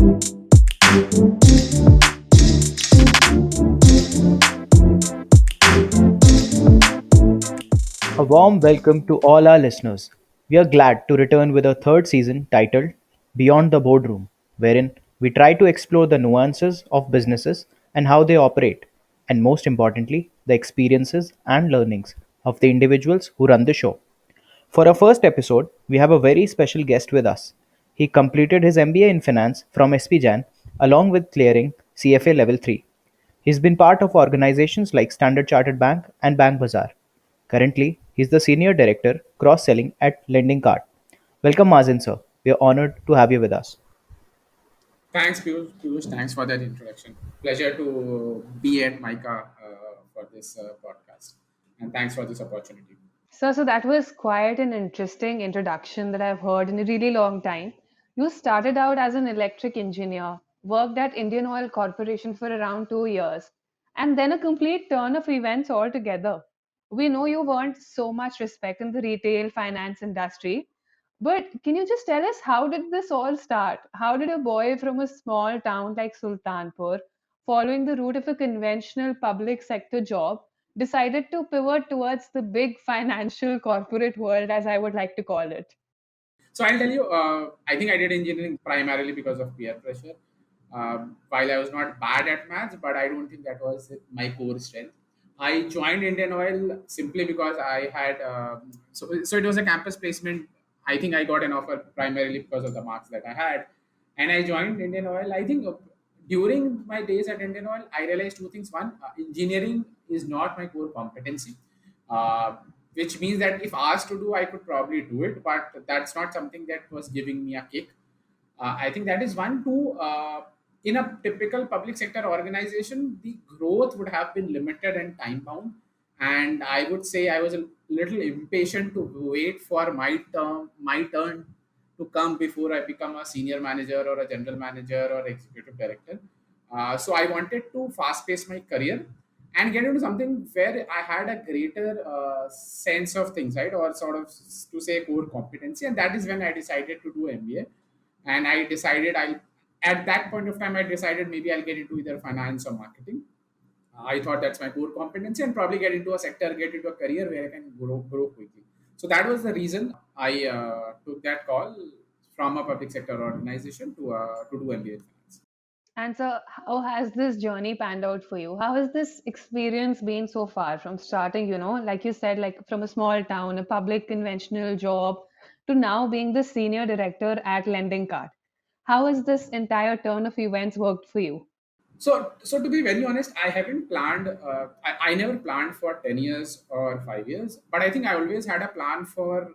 A warm welcome to all our listeners. We are glad to return with a third season titled Beyond the Boardroom, wherein we try to explore the nuances of businesses and how they operate, and most importantly, the experiences and learnings of the individuals who run the show. For our first episode, we have a very special guest with us. He completed his MBA in finance from SP Jan along with clearing CFA Level 3. He's been part of organizations like Standard Chartered Bank and Bank Bazaar. Currently, he's the Senior Director, Cross Selling at Lending Card. Welcome, Mazin, sir. We are honored to have you with us. Thanks, Piyush. Piyush, thanks for that introduction. Pleasure to be at Mica for this podcast. And thanks for this opportunity. So that was quite an interesting introduction that I've heard in a really long time. You started out as an electric engineer, worked at Indian Oil Corporation for around 2 years, and then a complete turn of events altogether. We know you've earned so much respect in the retail finance industry, but can you just tell us how did this all start? How did a boy from a small town like Sultanpur, following the route of a conventional public sector job, decided to pivot towards the big financial corporate world, as I would like to call it? So I'll tell you, I think I did engineering primarily because of peer pressure. While I was not bad at maths, but I don't think that was my core strength. I joined Indian Oil simply because I had, so it was a campus placement. I think I got an offer primarily because of the marks that I had. And I joined Indian Oil. I think during my days at Indian Oil, I realized two things. One, engineering is not my core competency. Uh, which means that if asked to do, I could probably do it, but that's not something that was giving me a kick. I think that is one. Two, in a typical public sector organization, the growth would have been limited and time bound. And I would say I was a little impatient to wait for my turn to come before I become a senior manager or a general manager or executive director. So I wanted to fast pace my career and get into something where I had a greater sense of things, right? Or sort of to say core competency. And that is when I decided to do MBA. And I decided at that point of time, I decided maybe I'll get into either finance or marketing. I thought that's my core competency and probably get into a sector, get into a career where I can grow quickly. So that was the reason I took that call from a public sector organization to do MBA in finance. And so, how has this journey panned out for you? How has this experience been so far from starting, like you said, like from a small town, a public conventional job, to now being the senior director at Lending Card? How has this entire turn of events worked for you? So to be very honest, I haven't planned. I never planned for 10 years or 5 years, but I think I always had a plan for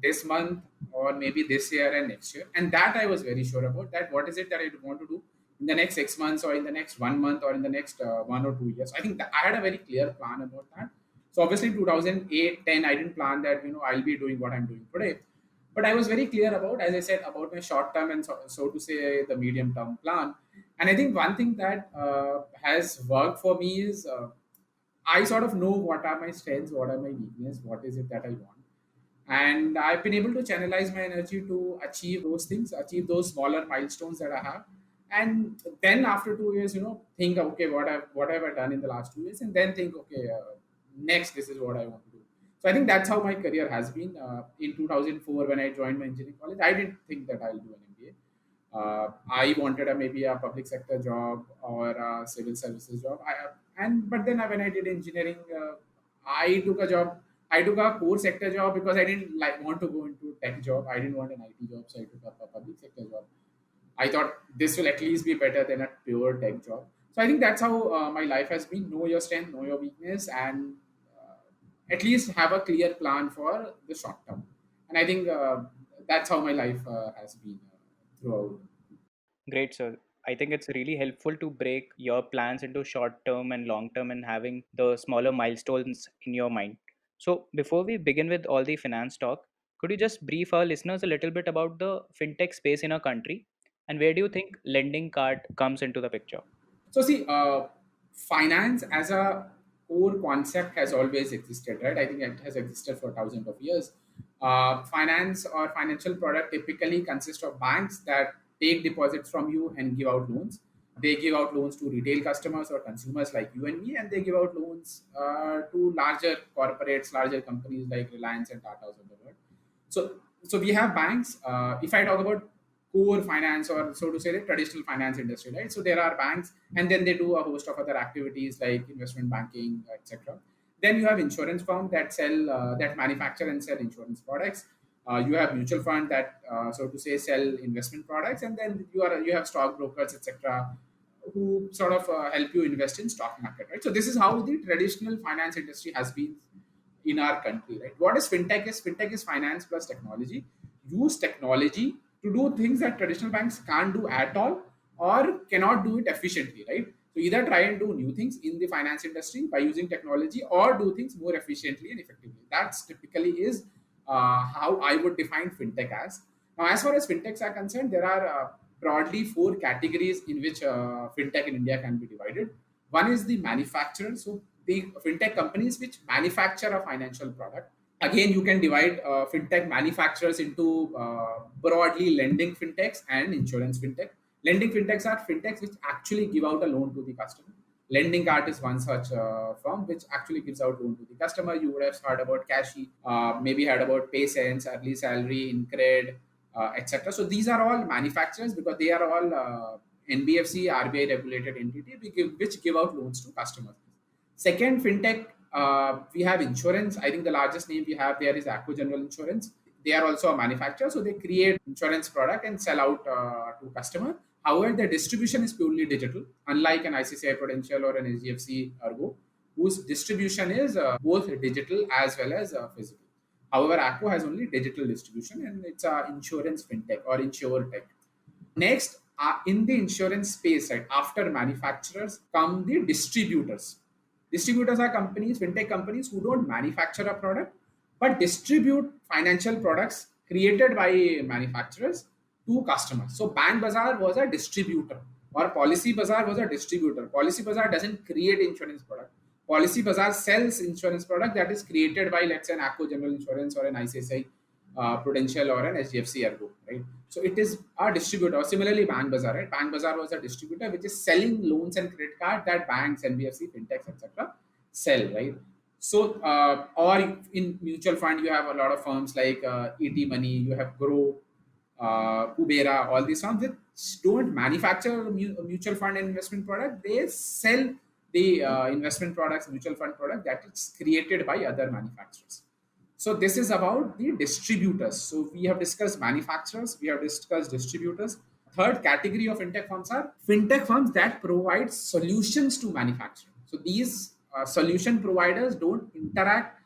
this month or maybe this year and next year, and that I was very sure about. That what is it that I want to do in the next 6 months or in the next 1 month or in the next 1 or 2 years. I think that I had a very clear plan about that. So obviously, 2008, 10, I didn't plan that I'll be doing what I'm doing today, but I was very clear about, as I said, about my short term and so to say the medium term plan. And I think one thing that has worked for me is I sort of know what are my strengths, what are my weaknesses, what is it that I want. And I've been able to channelize my energy to achieve those things, achieve those smaller milestones that I have. And then after 2 years, think, okay, what have I done in the last 2 years? And then think, okay, next, this is what I want to do. So I think that's how my career has been. In 2004, when I joined my engineering college, I didn't think that I'll do an MBA. I wanted maybe a public sector job or a civil services job. But then when I did engineering, I took a job. I took a core sector job because I didn't want to go into tech job. I didn't want an IT job, so I took up a public sector job. I thought this will at least be better than a pure tech job. So I think that's how my life has been. Know your strength, know your weakness, and at least have a clear plan for the short term. And I think that's how my life has been throughout. Great, sir. I think it's really helpful to break your plans into short term and long term and having the smaller milestones in your mind. So, before we begin with all the finance talk, could you just brief our listeners a little bit about the fintech space in our country and where do you think lending card comes into the picture? So see, finance as a core concept has always existed, right? I think it has existed for thousands of years. Finance or financial product typically consist of banks that take deposits from you and give out loans. They give out loans to retail customers or consumers like you and me, and they give out loans to larger corporates, larger companies like Reliance and Tata's of the world. So we have banks. If I talk about core finance, or so to say, the traditional finance industry, right? So there are banks, and then they do a host of other activities like investment banking, etc. Then you have insurance firms that sell, that manufacture and sell insurance products. You have mutual fund that, so to say, sell investment products, and then you have stock brokers, etc., who sort of help you invest in stock market, right? So this is how the traditional finance industry has been in our country, right? What is fintech? Is fintech is finance plus technology. Use technology to do things that traditional banks can't do at all, or cannot do it efficiently, right? So either try and do new things in the finance industry by using technology, or do things more efficiently and effectively. That's typically is how I would define fintech as. Now, as far as fintechs are concerned, there are broadly four categories in which fintech in India can be divided. One is the manufacturer, so the fintech companies which manufacture a financial product. Again, you can divide fintech manufacturers into broadly lending fintechs and insurance fintech. Lending fintechs are fintechs which actually give out a loan to the customer. Lending card is one such firm which actually gives out loan to the customer. You would have heard about Cashy, maybe heard about PaySense, Early Salary, Incred, etc. So these are all manufacturers because they are all NBFC, RBI regulated entity which give out loans to customers. Second, fintech, we have insurance. I think the largest name we have there is Acco General Insurance. They are also a manufacturer, so they create insurance product and sell out to customer. However, the distribution is purely digital, unlike an ICICI Prudential or an HDFC Ergo, whose distribution is both digital as well as physical. However, Acco has only digital distribution, and it's a insurance fintech or insure tech. Next, in the insurance space, right, after manufacturers come the distributors. Distributors are companies, fintech companies who don't manufacture a product but distribute financial products created by manufacturers to customers. So Bank Bazaar was a distributor, or Policy Bazaar was a distributor. Policy Bazaar doesn't create insurance product. Policy Bazaar sells insurance product that is created by, let's say, an Acco General Insurance or an ICICI Prudential or an HDFC Ergo, right? So it is a distributor. Similarly, Bank Bazaar, right? Bank Bazaar was a distributor which is selling loans and credit card that banks, NBFC, fintechs, etc. sell, right? So, or in mutual fund, you have a lot of firms like ET Money, you have Grow, Kubera, all these firms that don't manufacture mutual fund and investment product. They sell the investment products, mutual fund product that is created by other manufacturers. So this is about the distributors. So we have discussed manufacturers, we have discussed distributors. Third category of fintech firms are fintech firms that provide solutions to manufacturing. So these solution providers don't interact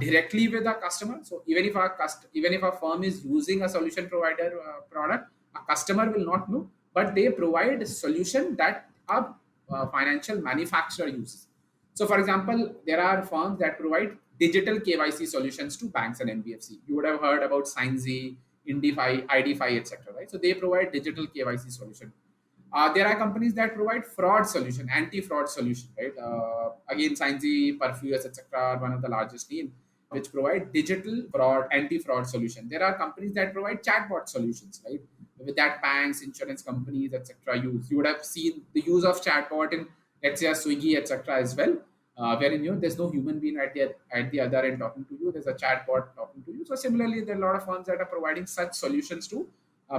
directly with the customer. So even if a firm is using a solution provider product, a customer will not know, but they provide a solution that a financial manufacturer uses. So, for example, there are firms that provide digital KYC solutions to banks and NBFC. You would have heard about Signsy, Indify, IDFI, etc. Right? So they provide digital KYC solution. There are companies that provide fraud solution, anti-fraud solution. Right? Again, Signsy, Perfius, etc. are one of the largest names which provide digital fraud, anti-fraud solution. There are companies that provide chatbot solutions, right? With that, banks, insurance companies, etc. use. You would have seen the use of chatbot in, let's say, a Swiggy, etc. as well, wherein there's no human being at the other end talking to you. There's a chatbot talking to you. So similarly, there are a lot of firms that are providing such solutions to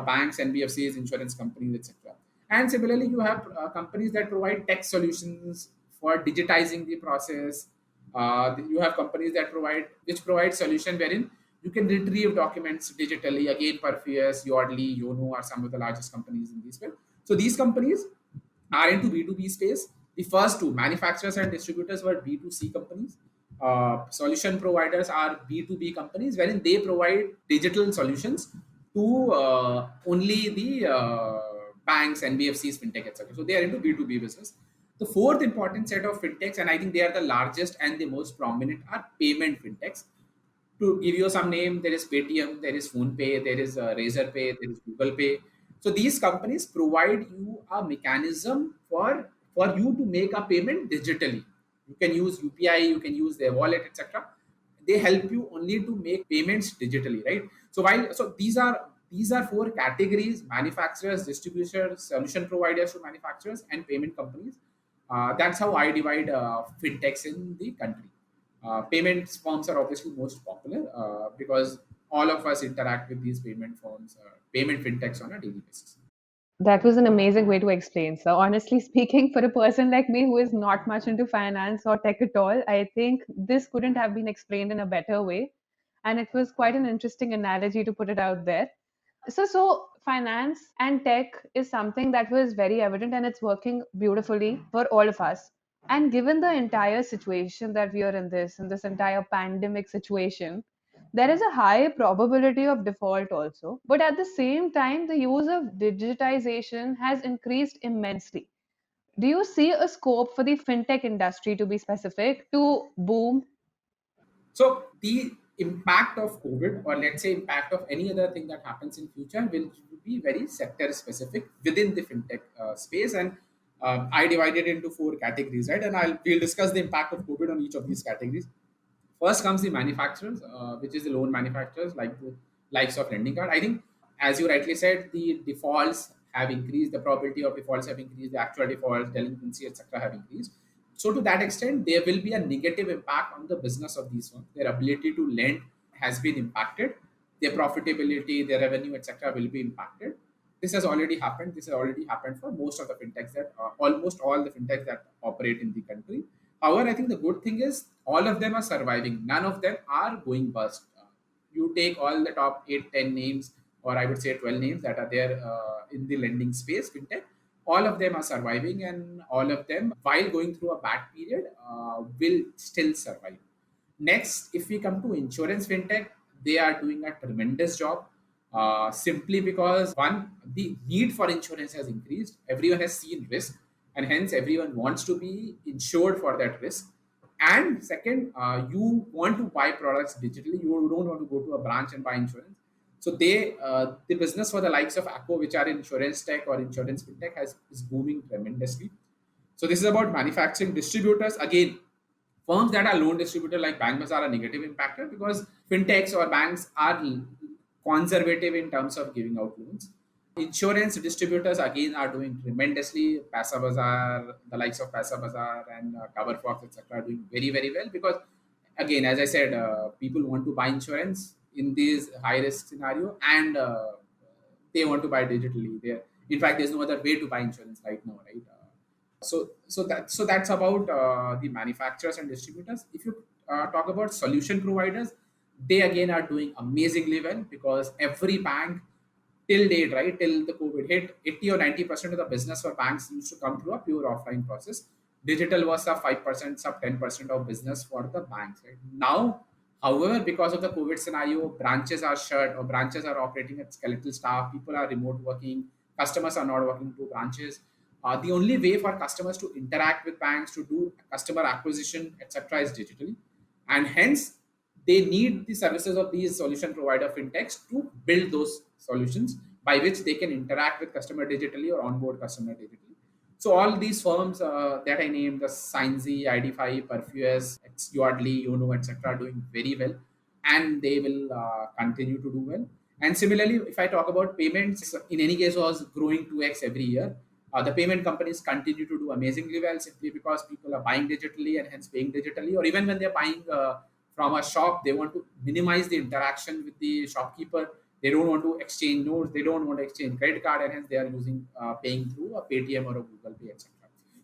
banks, NBFCs, insurance companies, etc. And similarly, you have companies that provide tech solutions for digitizing the process. You have companies that provide solution wherein you can retrieve documents digitally. Again, Perfius, Yodlee, Yono are some of the largest companies in this field. So these companies are into B2B space. The first two, manufacturers and distributors, were B2C companies. Solution providers are B2B companies, wherein they provide digital solutions to only the banks, NBFCs, fintech, etc. So they are into B2B business. The fourth important set of fintechs, and I think they are the largest and the most prominent, are payment fintechs. To give you some name, there is Paytm, there is PhonePe, there is Razorpay, there is Google Pay. So these companies provide you a mechanism for you to make a payment digitally. You can use UPI, you can use their wallet, etc. They help you only to make payments digitally, right? So these are these are four categories: manufacturers, distributors, solution providers to manufacturers, and payment companies. That's how I divide fintechs in the country. Payments firms are obviously most popular because all of us interact with these payment firms, payment fintechs on a daily basis. That was an amazing way to explain. So, honestly speaking, for a person like me who is not much into finance or tech at all, I think this couldn't have been explained in a better way. And it was quite an interesting analogy to put it out there. So finance and tech is something that was very evident and it's working beautifully for all of us. And given the entire situation that we are in this entire pandemic situation, there is a high probability of default also. But at the same time, the use of digitization has increased immensely. Do you see a scope for the fintech industry to be specific to boom? So the impact of COVID, or let's say impact of any other thing that happens in future, will be very sector specific within the fintech space. And I divided into four categories, right? And we'll discuss the impact of COVID on each of these categories. First comes the manufacturers, which is the loan manufacturers like the likes of lending card. I think, as you rightly said, the defaults have increased, the probability of defaults have increased, the actual defaults, delinquency, etc., have increased. So to that extent, there will be a negative impact on the business of these firms. Their ability to lend has been impacted. Their profitability, their revenue, etc., will be impacted. This has already happened. This has already happened for most of the fintechs that almost all the fintechs that operate in the country. However, I think the good thing is all of them are surviving. None of them are going bust. You take all the top 8, 10 names, or I would say 12 names that are there in the lending space, fintech. All of them are surviving, and all of them, while going through a bad period, will still survive. Next, if we come to insurance fintech, they are doing a tremendous job simply because one, the need for insurance has increased. Everyone has seen risk, and hence everyone wants to be insured for that risk. And second, you want to buy products digitally. You don't want to go to a branch and buy insurance. So the business for the likes of Acco, which are insurance tech or insurance fintech, is booming tremendously. So this is about manufacturing distributors. Again, firms that are loan distributor like Bank Bazaar are negative impacted because fintechs or banks are conservative in terms of giving out loans. Insurance distributors again are doing tremendously. Pasa Bazaar, the likes of Pasa Bazaar and CoverFox, etc., are doing very very well because, again, as I said, people want to buy insurance in this high risk scenario, and they want to buy digitally. There, in fact, there's no other way to buy insurance right now, right? So that's about the manufacturers and distributors. If you talk about solution providers, they again are doing amazingly well because every bank till date, right, till the COVID hit, 80 or 90% of the business for banks used to come through a pure offline process. Digital was sub 5%, sub 10% of business for the banks. Right? Now, however, because of the COVID scenario, branches are shut or branches are operating at skeletal staff, people are remote working, customers are not working to branches. The only way for customers to interact with banks, to do customer acquisition, etc., is digitally. And hence, they need the services of these solution provider fintechs to build those solutions by which they can interact with customer digitally or onboard customer digitally. So all these firms that I named, the Signsy, ID5, Perfues, Yardley, Yono, etc., are doing very well, and they will continue to do well. And similarly, if I talk about payments, in any case, was growing 2x every year. The payment companies continue to do amazingly well simply because people are buying digitally and hence paying digitally, or even when they're buying from a shop, they want to minimize the interaction with the shopkeeper. They don't want to exchange notes, they don't want to exchange credit card, and hence they are using paying through a Paytm or a Google Pay, etc.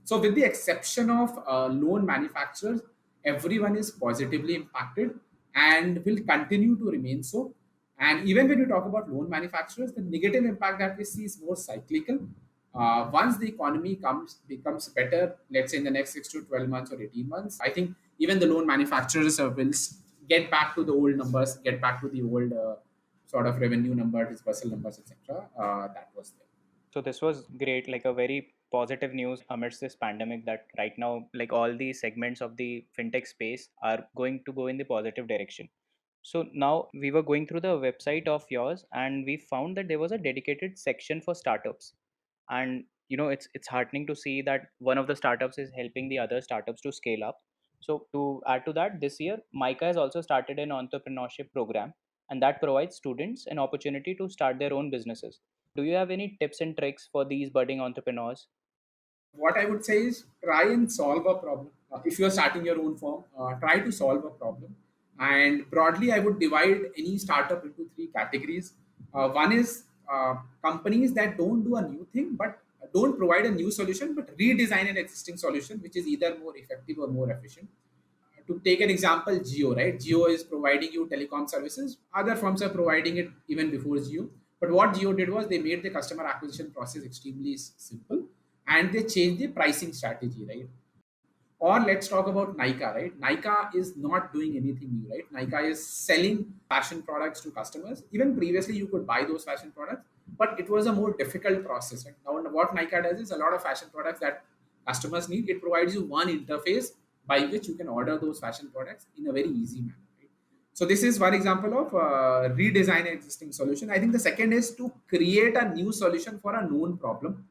So, with the exception of loan manufacturers, everyone is positively impacted and will continue to remain so. And even when you talk about loan manufacturers, the negative impact that we see is more cyclical. Once the economy becomes better, let's say in the next 6 to 12 months or 18 months, I think even the loan manufacturers will get back to the old numbers, get back to the old sort of revenue number, dispersal numbers, etc. That was there. So this was great, like a very positive news amidst this pandemic that right now, like all the segments of the fintech space are going to go in the positive direction. So now we were going through the website of yours and we found that there was a dedicated section for startups. And it's heartening to see that one of the startups is helping the other startups to scale up. So to add to that, this year Micah has also started an entrepreneurship program and that provides students an opportunity to start their own businesses. Do you have any tips and tricks for these budding entrepreneurs? What I would say is try and solve a problem. If you're starting your own firm, try to solve a problem. And broadly, I would divide any startup into three categories. One is companies that don't do a new thing, but don't provide a new solution, but redesign an existing solution, which is either more effective or more efficient. To take an example, Geo, right? Geo is providing you telecom services. Other firms are providing it even before Geo. But what Geo did was they made the customer acquisition process extremely simple, and they changed the pricing strategy, right? Or let's talk about Nika, right? Nika is not doing anything new, right? Nika is selling fashion products to customers. Even previously, you could buy those fashion products, but it was a more difficult process. Right? Now, what Nika does is a lot of fashion products that customers need, it provides you one interface by which you can order those fashion products in a very easy manner. Right? So this is one example of redesign an existing solution. I think the second is to create a new solution for a known problem.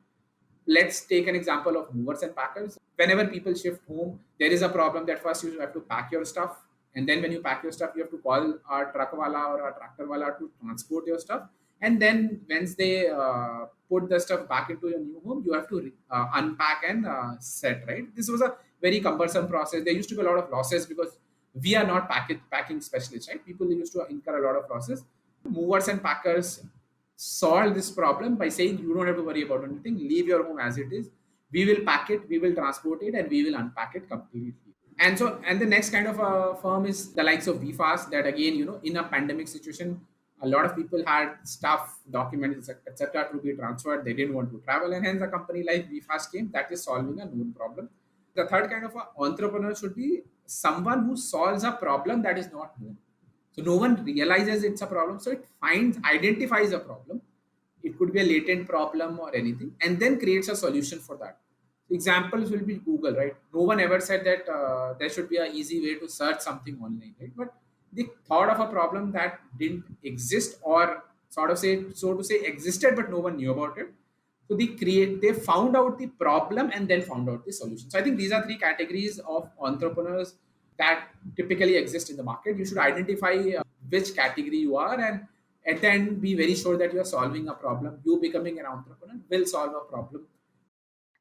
Let's take an example of movers and packers. Whenever people shift home, there is a problem that first you have to pack your stuff, and then when you pack your stuff, you have to call a truck wala or a tractor wala to transport your stuff. And then once they put the stuff back into your new home, you have to unpack and set. Right. This was a very cumbersome process. There used to be a lot of losses because we are not packing specialists. Right. People used to incur a lot of losses. Movers and packers solve this problem by saying you don't have to worry about anything, leave your home as it is, we will pack it, we will transport it, and we will unpack it completely. And the next kind of a firm is the likes of VFast, that again, in a pandemic situation, a lot of people had stuff, documents, etc., to be transferred. They didn't want to travel, and hence a company like VFast came that is solving a known problem. The third kind of a entrepreneur should be someone who solves a problem that is not known. So no one realizes it's a problem. So it identifies a problem. It could be a latent problem or anything, and then creates a solution for that. Examples will be Google, right? No one ever said that there should be an easy way to search something online, right? But they thought of a problem that didn't exist, or so to say, existed, but no one knew about it. So they found out the problem and then found out the solution. So I think these are three categories of entrepreneurs that typically exist in the market. You should identify which category you are, and then be very sure that you are solving a problem. You becoming an entrepreneur will solve a problem.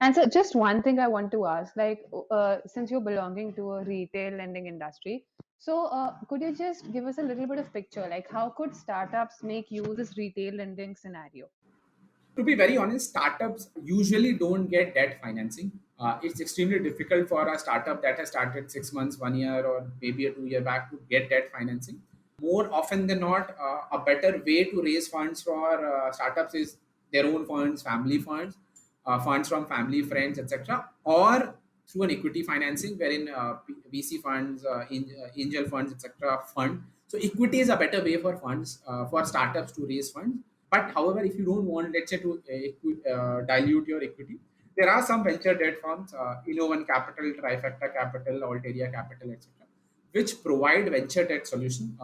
And so, just one thing I want to ask, like, since you're belonging to a retail lending industry, so could you just give us a little bit of picture, like how could startups make use of this retail lending scenario? To be very honest, startups usually don't get debt financing. It's extremely difficult for a startup that has started 6 months, 1 year, or maybe a 2 year back to get debt financing. More often than not, a better way to raise funds for startups is their own funds, family funds, funds from family, friends, etc., or through an equity financing, wherein VC funds, angel funds, etc., fund. So equity is a better way for funds for startups to raise funds. But however, if you don't want, let's say, to dilute your equity, there are some venture debt firms, Innovan Capital, Trifecta Capital, Alteria Capital, etc., which provide venture debt solution.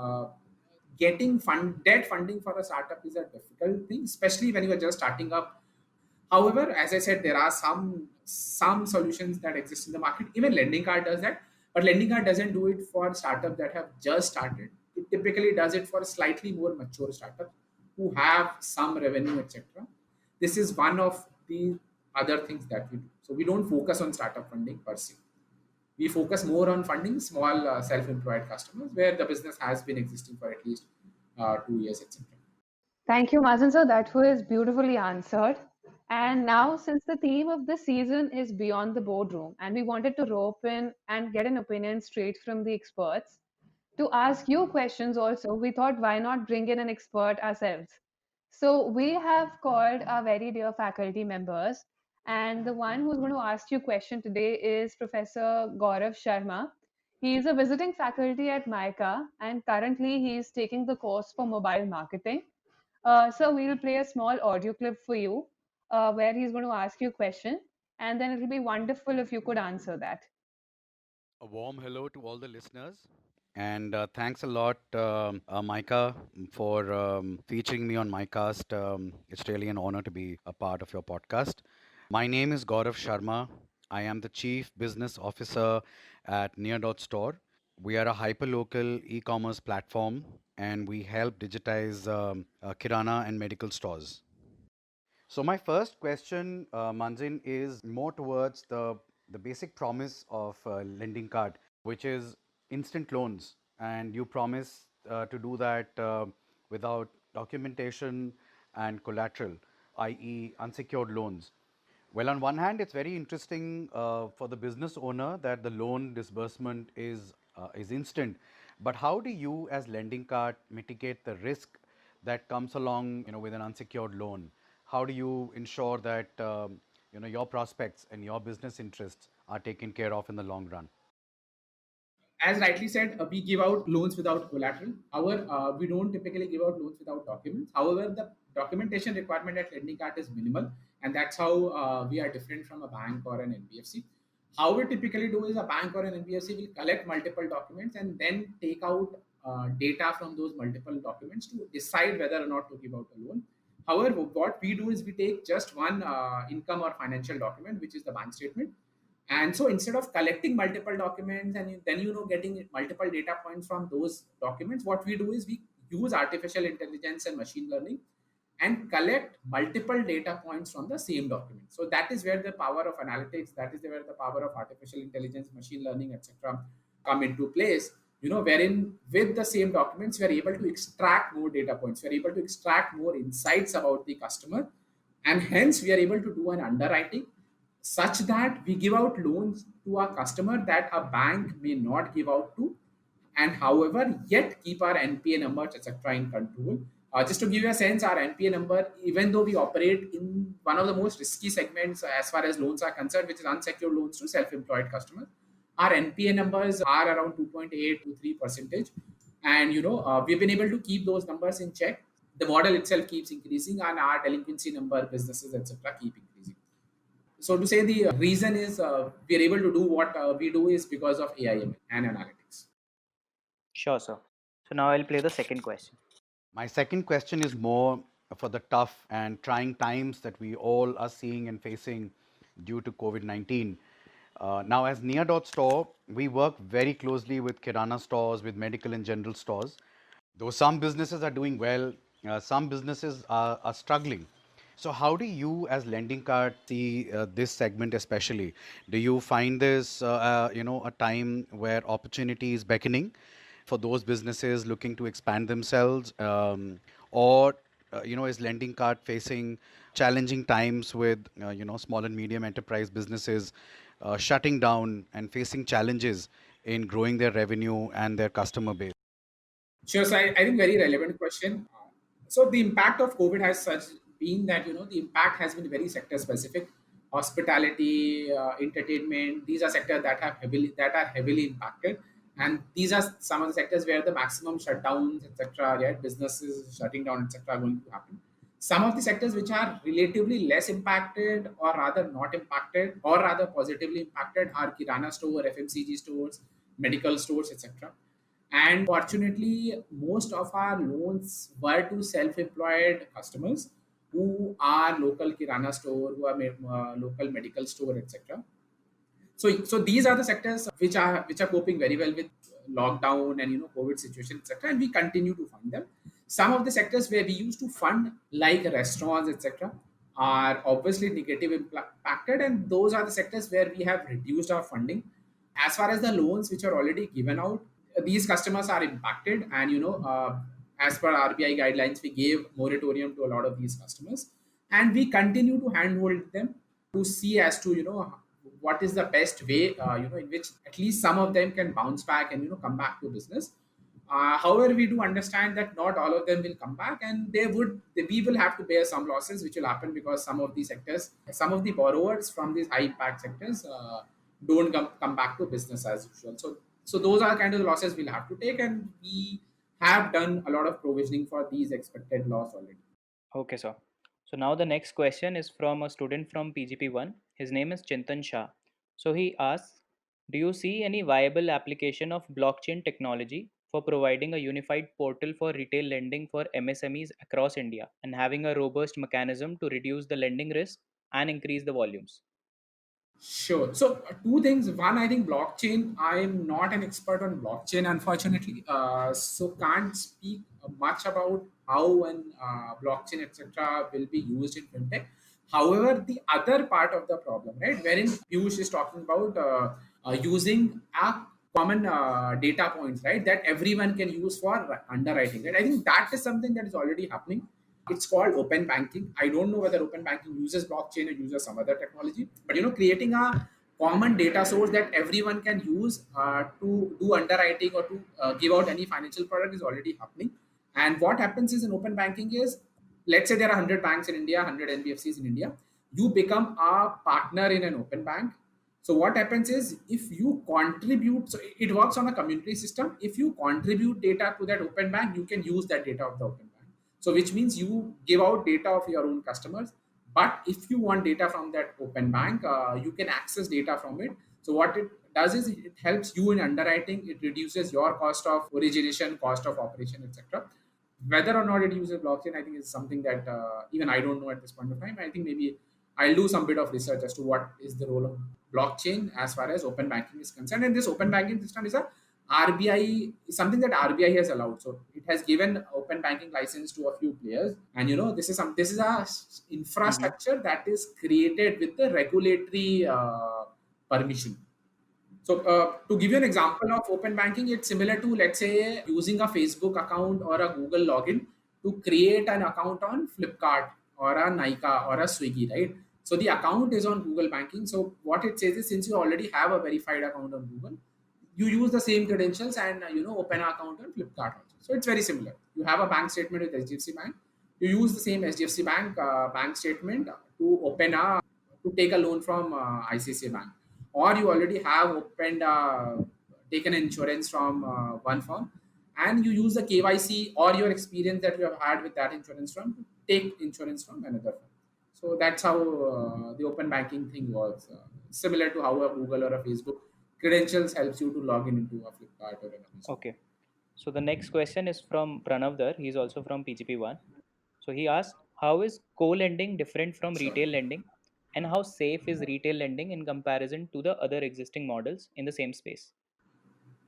Getting debt funding for a startup is a difficult thing, especially when you are just starting up. However, as I said, there are some solutions that exist in the market. Even Lending Card does that, but Lending Card doesn't do it for startups that have just started. It typically does it for slightly more mature startups who have some revenue, etc. This is one of the other things that we do. So we don't focus on startup funding per se. We focus more on funding small self-employed customers where the business has been existing for at least 2 years, etc. Thank you, Mazen sir. That was beautifully answered. And now, since the theme of this season is beyond the boardroom, and we wanted to rope in and get an opinion straight from the experts, to ask you questions also, we thought why not bring in an expert ourselves? So we have called our very dear faculty members, and the one who's going to ask you a question today is Professor Gaurav Sharma. He is a visiting faculty at MICA, and currently he is taking the course for mobile marketing. So we'll play a small audio clip for you where he's going to ask you a question, and then it'll be wonderful if you could answer that. A warm hello to all the listeners. And thanks a lot, Micah, for featuring me on MyCast. It's really an honor to be a part of your podcast. My name is Gaurav Sharma. I am the Chief Business Officer at Near Dot Store. We are a hyperlocal e-commerce platform, and we help digitize kirana and medical stores. So my first question, Manzin, is more towards the basic promise of lending card, which is instant loans, and you promise to do that without documentation and collateral, i.e., unsecured loans. Well, on one hand, it's very interesting for the business owner that the loan disbursement is instant. But how do you, as lending card, mitigate the risk that comes along, with an unsecured loan? How do you ensure that your prospects and your business interests are taken care of in the long run? As rightly said, we give out loans without collateral. However, we don't typically give out loans without documents. However, the documentation requirement at lending card is minimal, and that's how we are different from a bank or an NBFC. How we typically do is a bank or an NBFC will collect multiple documents and then take out data from those multiple documents to decide whether or not to give out a loan. However, what we do is we take just one income or financial document, which is the bank statement, and so instead of collecting multiple documents and then getting multiple data points from those documents, what we do is we use artificial intelligence and machine learning and collect multiple data points from the same document. So that is where the power of analytics, that is where the power of artificial intelligence, machine learning, etc., come into place. Wherein with the same documents we are able to extract more data points, we are able to extract more insights about the customer, and hence we are able to do an underwriting such that we give out loans to our customer that a bank may not give out to, and however yet keep our NPA numbers, etc., in control. Just to give you a sense, our NPA number, even though we operate in one of the most risky segments as far as loans are concerned, which is unsecured loans to self-employed customers, our NPA numbers are around 2.8 to 3 percentage, and we've been able to keep those numbers in check. The model itself keeps increasing, and our delinquency number, businesses, etc., keep increasing. So to say, the reason is we are able to do what we do is because of AI and analytics. Sure, sir. So now I'll play the second question. My second question is more for the tough and trying times that we all are seeing and facing due to COVID 19. Now, as Near Store, we work very closely with Kirana stores, with medical and general stores. Though some businesses are doing well, some businesses are struggling. So, how do you, as lending card, see this segment especially? Do you find this, a time where opportunity is beckoning for those businesses looking to expand themselves, or is lending card facing challenging times with small and medium enterprise businesses shutting down and facing challenges in growing their revenue and their customer base? Sure, so I think very relevant question. So the impact of COVID has such been that the impact has been very sector specific. Hospitality, entertainment, these are sectors that are heavily impacted, and these are some of the sectors where the maximum shutdowns, etc., right, businesses shutting down, etc., are going to happen. Some of the sectors which are relatively less impacted, or rather not impacted, or rather positively impacted, are kirana store, FMCG stores, medical stores, etc. And fortunately, most of our loans were to self-employed customers who are local kirana store, who are local medical store, etc. So these are the sectors which are coping very well with lockdown and COVID situation, etc. And we continue to fund them. Some of the sectors where we used to fund, like restaurants, etc., are obviously negative impacted, and those are the sectors where we have reduced our funding. As far as the loans which are already given out, these customers are impacted, and as per RBI guidelines, we gave moratorium to a lot of these customers, and we continue to handhold them to see as to what is the best way in which at least some of them can bounce back and come back to business. However, we do understand that not all of them will come back, and we will have to bear some losses, which will happen because some of these sectors, some of the borrowers from these high impact sectors don't come back to business as usual. So those are kind of the losses we'll have to take, and we have done a lot of provisioning for these expected loss already. Okay, sir. So now the next question is from a student from PGP1. His name is Chintan Shah. So he asks, do you see any viable application of blockchain technology for providing a unified portal for retail lending for MSMEs across India and having a robust mechanism to reduce the lending risk and increase the volumes? Sure. So, two things. One, I think blockchain. I'm not an expert on blockchain, unfortunately. So can't speak much about how and blockchain, etc., will be used in fintech. However, the other part of the problem, right, wherein Piyush is talking about using a common data points, right, that everyone can use for underwriting. Right. I think that is something that is already happening. It's called open banking. I don't know whether open banking uses blockchain or uses some other technology, but creating a common data source that everyone can use to do underwriting or to give out any financial product is already happening. And what happens is in open banking is, let's say there are 100 banks in India, 100 NBFCs in India. You become a partner in an open bank. So what happens is, if you contribute, so it works on a community system. If you contribute data to that open bank, you can use that data of the open bank. So which means you give out data of your own customers. But if you want data from that open bank, you can access data from it. So what it does is it helps you in underwriting. It reduces your cost of origination, cost of operation, etc. Whether or not it uses blockchain, I think is something that even I don't know at this point of time. I think maybe I'll do some bit of research as to what is the role of blockchain as far as open banking is concerned. And this open banking system is a RBI, something that RBI has allowed. So it has given open banking license to a few players, and this is a Hmm. infrastructure that is created with the regulatory permission. So, to give you an example of open banking, it's similar to, let's say, using a Facebook account or a Google login to create an account on Flipkart or a Nika or a Swiggy, right? So the account is on Google Banking. So what it says is, since you already have a verified account on Google, you use the same credentials and open an account on Flipkart also. So it's very similar. You have a bank statement with HDFC Bank. You use the same HDFC Bank bank statement to open a to take a loan from ICICI Bank, or you already have opened taken insurance from one firm, and you use the KYC or your experience that you have had with that insurance firm to take insurance from another firm. So that's how the open banking thing works. Similar to how a Google or a Facebook credentials helps you to log in into a Flipkart or an Amazon. Okay. So the next question is from Pranav Dar. He's also from PGP1. So he asked, how is co-lending different from Sure. retail lending, and how safe is retail lending in comparison to the other existing models in the same space?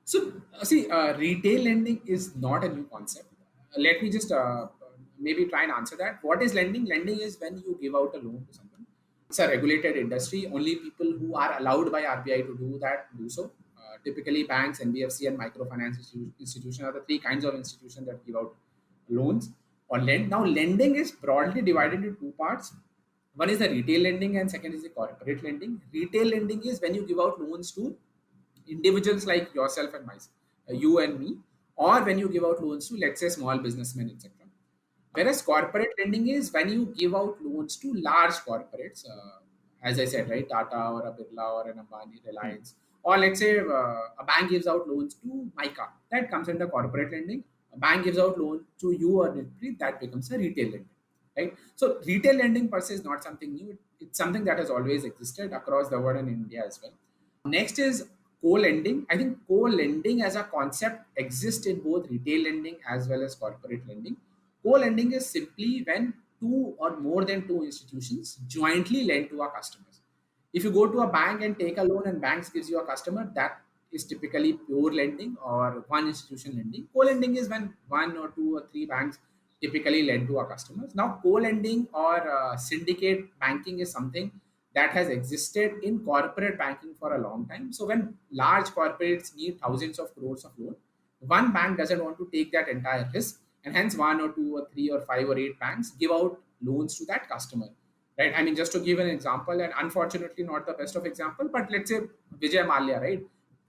So, see, retail lending is not a new concept. Let me just maybe try and answer that. What is lending? Lending is when you give out a loan to someone. It's a regulated industry. Only people who are allowed by RBI to do that do so. Typically, banks, NBFC, and microfinance institutions are the three kinds of institutions that give out loans or lend. Now, lending is broadly divided into two parts. One is the retail lending, and second is the corporate lending. Retail lending is when you give out loans to individuals like yourself and myself, you and me, or when you give out loans to, let's say, small businessmen, etc. Whereas corporate lending is when you give out loans to large corporates, as I said, right, Tata or a Birla or an Ambani, Hmm. Reliance, or let's say a bank gives out loans to Mica. That comes under corporate lending. A bank gives out loan to you or Nitpreet, that becomes a retail lending, right? So retail lending per se is not something new. It's something that has always existed across the world and in India as well. Next is co-lending. I think co-lending as a concept exists in both retail lending as well as corporate lending. Co-lending is simply when two or more than two institutions jointly lend to our customers. If you go to a bank and take a loan and banks gives you a customer, that is typically pure lending or one institution lending. Co-lending is when one or two or three banks typically lend to our customers. Now, co-lending or syndicate banking is something that has existed in corporate banking for a long time. So when large corporates need thousands of crores of loan, one bank doesn't want to take that entire risk, and hence one or two or three or five or eight banks give out loans to that customer. Right? I mean, just to give an example, and unfortunately not the best of example, but let's say Vijay Malia, right?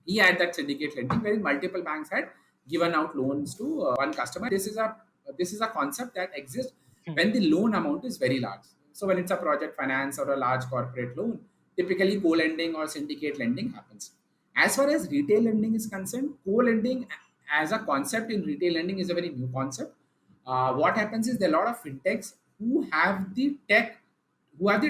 He had that syndicate lending where multiple banks had given out loans to one customer. This is a concept that exists Hmm. when the loan amount is very large. So when it's a project finance or a large corporate loan, typically co-lending or syndicate lending happens. As far as retail lending is concerned, co-lending as a concept in retail lending is a very new concept. What happens is there are a lot of fintechs who have the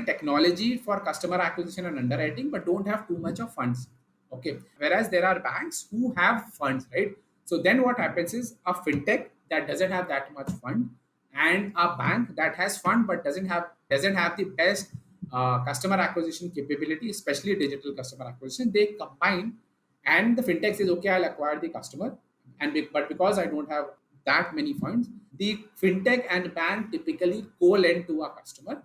technology for customer acquisition and underwriting, but don't have too much of funds. Okay. Whereas there are banks who have funds, right? So then what happens is a fintech that doesn't have that much fund and a bank that has fund but doesn't have the best customer acquisition capability, especially digital customer acquisition. They combine, and the fintech says, okay, I'll acquire the customer, but because I don't have that many funds, the fintech and bank typically co-lend to a customer,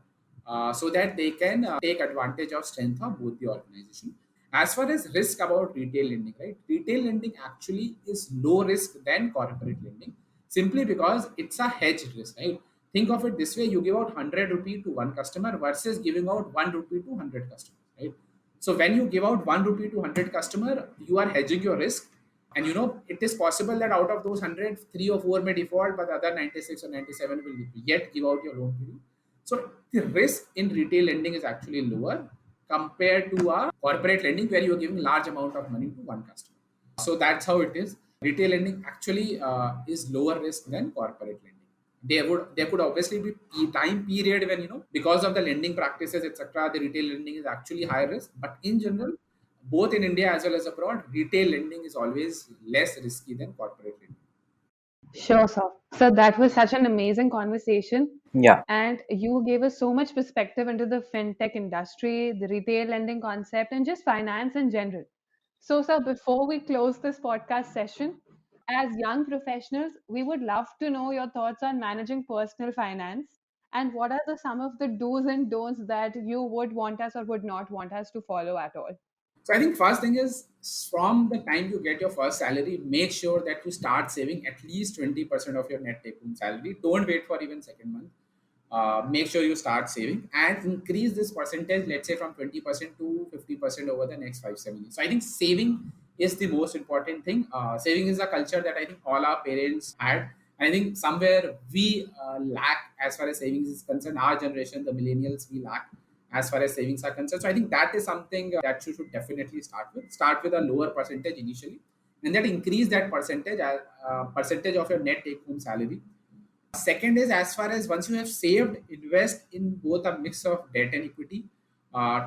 so that they can take advantage of strength of both the organization. As far as risk about retail lending, right? Retail lending actually is low risk than corporate lending, simply because it's a hedged risk, right? Think of it this way: you give out 100 rupee to one customer versus giving out 1 rupee to 100 customers, right? So when you give out 1 rupee to 100 customer, you are hedging your risk, and it is possible that out of those 100, 3 or 4 may default, but the other 96 or 97 will yet give out your loan to you. So the risk in retail lending is actually lower compared to a corporate lending where you are giving large amount of money to one customer. So that's how it is. Retail lending actually is lower risk than corporate lending. There could obviously be time period when because of the lending practices, etc., the retail lending is actually higher risk. But in general, both in India as well as abroad, retail lending is always less risky than corporate lending. Sure, sir. So that was such an amazing conversation. Yeah. And you gave us so much perspective into the fintech industry, the retail lending concept, and just finance in general. So, sir, before we close this podcast session, as young professionals, we would love to know your thoughts on managing personal finance and what are some of the do's and don'ts that you would want us or would not want us to follow at all. So I think first thing is, from the time you get your first salary, make sure that you start saving at least 20% of your net take home salary. Don't wait for even second month. Make sure you start saving and increase this percentage, let's say from 20% to 50% over the next 5 7 years. So I think saving is the most important thing. Saving is a culture that I think all our parents had. I think somewhere we lack as far as savings is concerned. Our generation, the millennials, we lack as far as savings are concerned. So I think that is something that you should definitely start with. Start with a lower percentage initially, and then increase that percentage of your net take home salary. Second is, as far as once you have saved, invest in both a mix of debt and equity.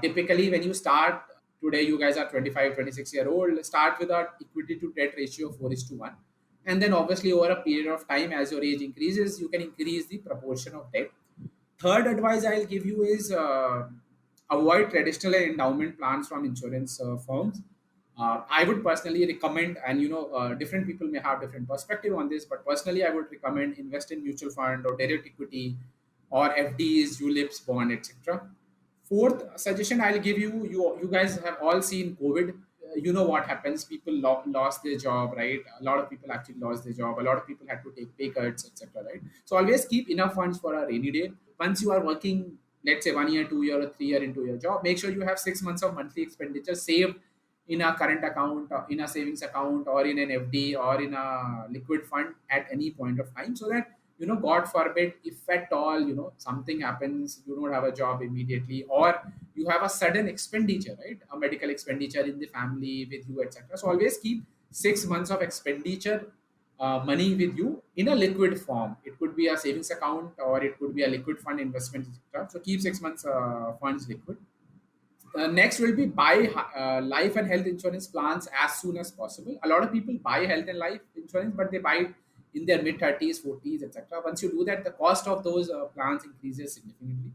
Typically, when you start today, you guys are 25, 26 year old, start with a equity to debt ratio of 4 is to 1. And then obviously over a period of time, as your age increases, you can increase the proportion of debt. Third advice I'll give you is avoid traditional endowment plans from insurance firms. I would personally recommend, and different people may have different perspective on this, but personally, I would recommend invest in mutual fund or direct equity or FDs, ULIPs, bond, etc. Fourth suggestion I'll give you, you guys have all seen COVID. You know what happens. People lost their job, right? A lot of people actually lost their job. A lot of people had to take pay cuts, etc. Right? So always keep enough funds for a rainy day. Once you are working, let's say 1 year, 2 year, or 3 year into your job, make sure you have 6 months of monthly expenditure saved in a current account, or in a savings account, or in an FD, or in a liquid fund at any point of time, so that god forbid, if at all something happens, you don't have a job immediately, or you have a sudden expenditure, right? A medical expenditure in the family with you, etc. So always keep 6 months of expenditure money with you in a liquid form. It could be a savings account, or it could be a liquid fund investment, etc. So keep 6 months funds liquid. Next will be buy life and health insurance plans as soon as possible. A lot of people buy health and life insurance, but they buy it in their mid 30s, 40s, etc. Once you do that, the cost of those plans increases significantly.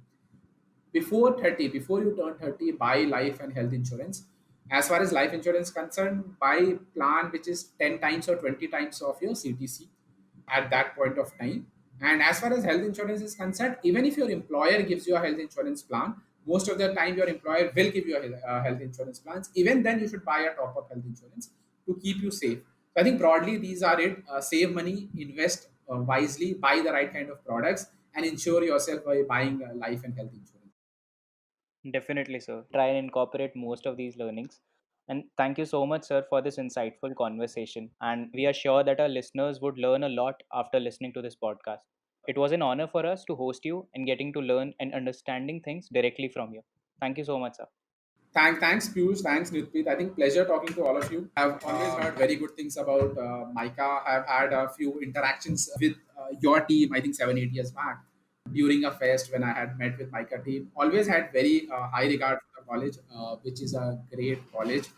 Before 30, before you turn 30, buy life and health insurance. As far as life insurance concerned, buy plan which is 10 times or 20 times of your CTC at that point of time. And as far as health insurance is concerned, even if your employer gives you a health insurance plan, most of the time your employer will give you a health insurance plans. Even then, you should buy a top up health insurance to keep you safe. So I think broadly these are it. Save money, invest wisely, buy the right kind of products, and insure yourself by buying life and health insurance. Definitely, sir. Try and incorporate most of these learnings. And thank you so much, sir, for this insightful conversation. And we are sure that our listeners would learn a lot after listening to this podcast. It was an honor for us to host you and getting to learn and understanding things directly from you. Thank you so much, sir. Thanks, Piyush. Thanks, Nitpreet. I think pleasure talking to all of you. I've always heard very good things about Micah. I've had a few interactions with your team, I think 7 8 years back, during a fest when I had met with Micah team. Always had very high regard for the college, which is a great college.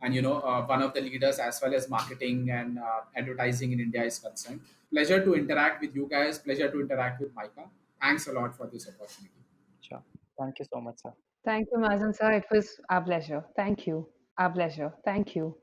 And, one of the leaders as well as marketing and advertising in India is concerned. Pleasure to interact with you guys. Pleasure to interact with Micah. Thanks a lot for this opportunity. Sure. Thank you so much, sir. Thank you, Mazen sir. It was our pleasure. Thank you. Our pleasure. Thank you.